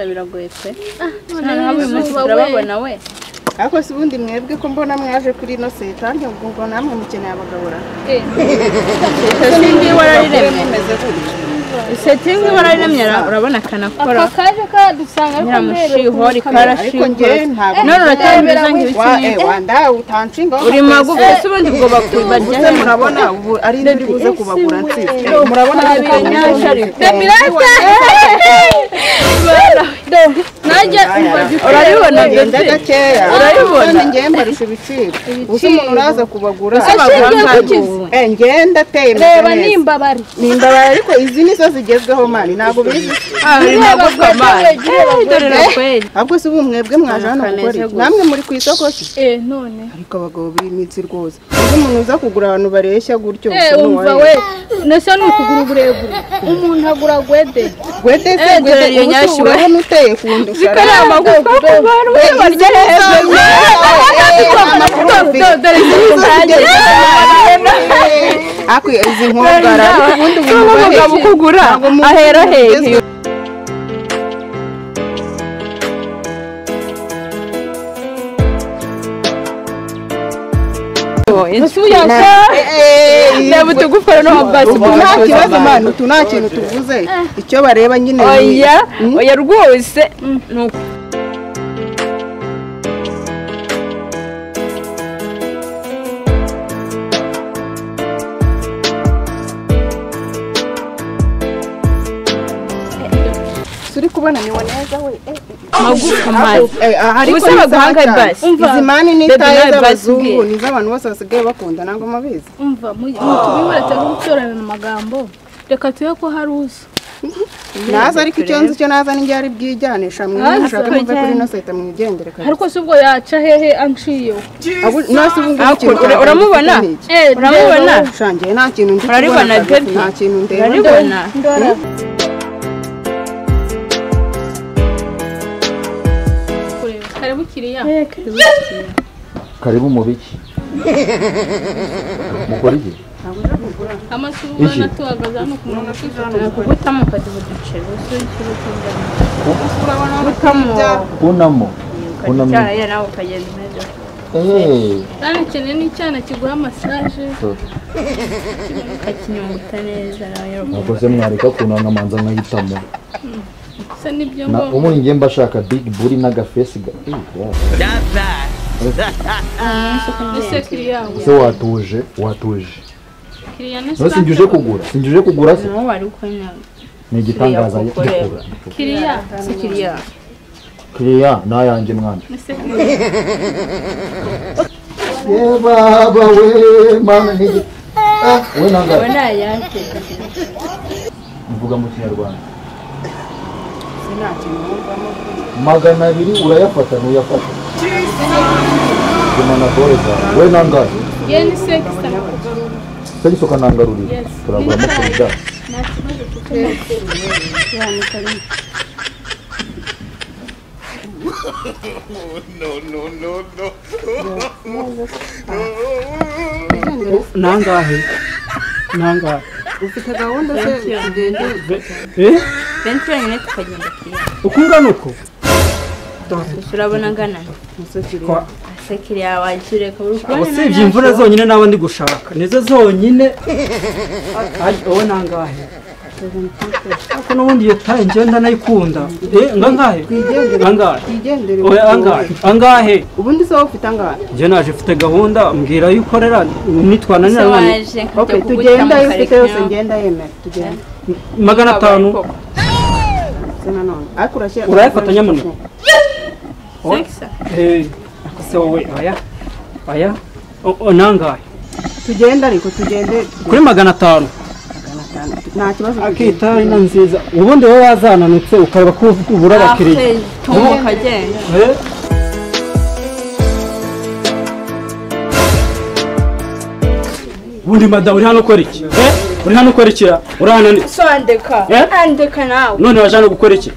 biragoye pe none turababona we ariko si ubundi mwebwe ko mbona mwaje kuri no setange ngo namwe mukeneye abagabura sindi warariremye setting warariremye urabona kana kora akaje kadusanga ariko mushiho rikarashiho none uratambiza nk'ibiki wanda utanshinga uri magufi ubundi bwo bakubajya murabona ubu ari ndi buze kubagura nsitse murabona ibinyasha Demirata najya urabibona ngenda gakeya urabibona ngemba risha ibiciro uzi umuntu uraza kubagura ngenda teye reba nimbabari ariko izi nizo zigezweho mani ntabwo bizi magufi mani ahubwo si ubu mwebwe mwaje hano gukora namwe muri ku isoko none ariko abagabo b'imitsi rwose uzi umuntu uza kugura abantu bareshya gutyo umva we nese ni ukugura uburebure umuntu agura gwede se gwede iyo nyashi urabona uteye kundusha zikora amagufi abantu barya ako izi nkongara ubundi umugabo ukugura ahera hehe Nabo tugufara no basi nta kibazo mani nta kintu tuvuze icyo bareba nyine oya rwose nuko suri kubona ni neza we magufa mani ariko usaba guhanga basi izi mani ni taye z'abazungu ni z'abantu bose basigaye bakunda ntabwo mabizi umva mutubimuretse gutorana amagambo reka tuye ko hari uza naza ariko icyo nzi cyo naza ninjye ari bwijyanisha mwe mushaka muve kuri no seta mwigendere kandi ariko se ubwo yaca hehe anciye nasi ubungu uramubona uramubona shangiye nta kintu ndi uraribona baby nta kintu ndeba uraribona karibu kiriya karibu mu biki mukora iki amasubana tuhagaza no kumurongo kw'ijana kugutamo kadi buducero usukira unamo cyane ya nawe ukagenda neza kandi cyane ni cyane kiguha massage kakinyunguta neza nakoze mwareka kunanga manza nkahitamo se nibyo na ngo umuntu ngiye mbashaka big booty naga face ese kiriya se watuje kiriya no sinjuje kugura se no wari ukanya ni igitangaza gikura kiriya nayanjye mwana ese ye baba we mana ni we nanga wenda yake mvuga mu kinyarwanda nta kintu 200 urayafata ntuyafata Jumana Boreza we nangaje yeni sekista Sagi soka nangaruri turagura makurida nangahe ufite gahunda se tugende benshi nyine tukagenda kiriya ukungana uko turabona ngana sekiriya wajireka usibye imvura zonyine nawe ndi gushaka nizo zonyine wowe nangahe ako n'ubundi iyo taye njyewe ndanayikunda ngangahe angahe ubundi se ufite angahe njye naje mfite gahunda mbwira yuko ukorera nitwananira none okay tugenda ufite yose ngenda yemera tugenda 500 sena none ariko urayafata nyamuneka sekisa se wowe aya nangahe tugenda ariko tugende kuri 500 nta kibazo akita ina nziza ubundi wowe wazananutse ukareba ko ubura abakiriya tumuka genda ubundi madamu uri hano ukora iki uri hano ukora iki urananitse so andeka nawe none waje hano gukora iki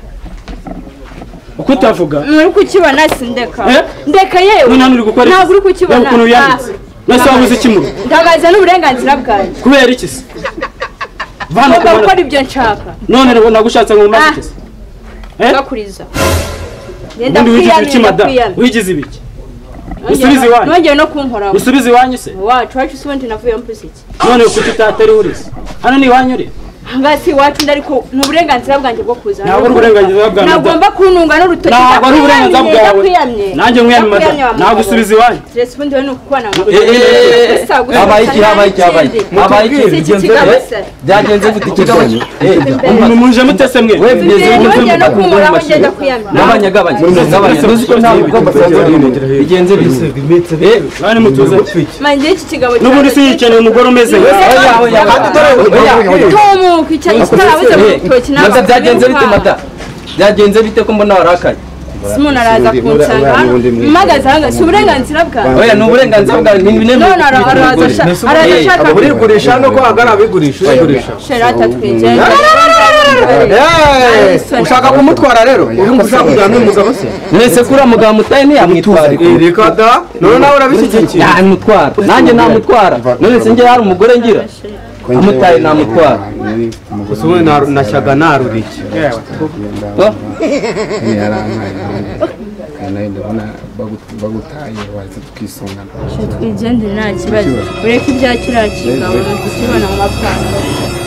uko utavuga muri kukibona sindeka ndeka yewe none hano uri gukora iki ntabwo uri kukibona ukuntu yanditse nase wabuze ikimuru ndagaza n'uburenganzira bwanjye kubera iki se Vano gukora ibyo nshaka none nagushatse ngo maze iki se gakuriza ngenda ubundi wigize ibiki kwiyamira madamu wigize ibiki usubize iwanyu nongeye no kunkoraho usubize iwanyu se wacu usubundi navuye mpuse iki none kuki utatari urize hano ni iwanyu uri ngasi iwacu ndariko ni uburenganzira bwanjye bwo kuza ntabwo ari uburenganzira bwawe nagomba kununga n'urutoki ntabwo ari uburenganzira bwawe nanjye mwiyamye madamu ntabwo usubize iwanyu stress ubundi we ni ukubana habaye iki byagenze gute ikigabo muje mutese mwe n'abanyagabanya uzi ko ntabwo ugomba bigenze bise bane mutuze manje iki kigabo n'ubundi siyikeneye umugore umeze tumuka icyayi kitarabuze mu rutoki nabwo byagenze bite mata byagenze bite ko mbona warakaye Simon araza kunsanga mpagaze hanga si uburenganzira bwawe oya ni uburenganzira bwawe ni bine none araza ashaka urigurisha no ko agara bigurisha urigurisha sherata twigenda ushaka kumutwara rero uri gushaka kujyana n'umugabo se mwese kuri mugabo mutaye ntiyamwitwara reka da none nawe urabishyigikiye yamutwara nanjye namutwara none se njye hari umugore ngira amutaye namutwara gusa ubu nashyaga naruriki ndabona bagutaye waza tukisungana twigendere nta kibazo ureke ibya kiriya kigabo tukibona mu mapantaro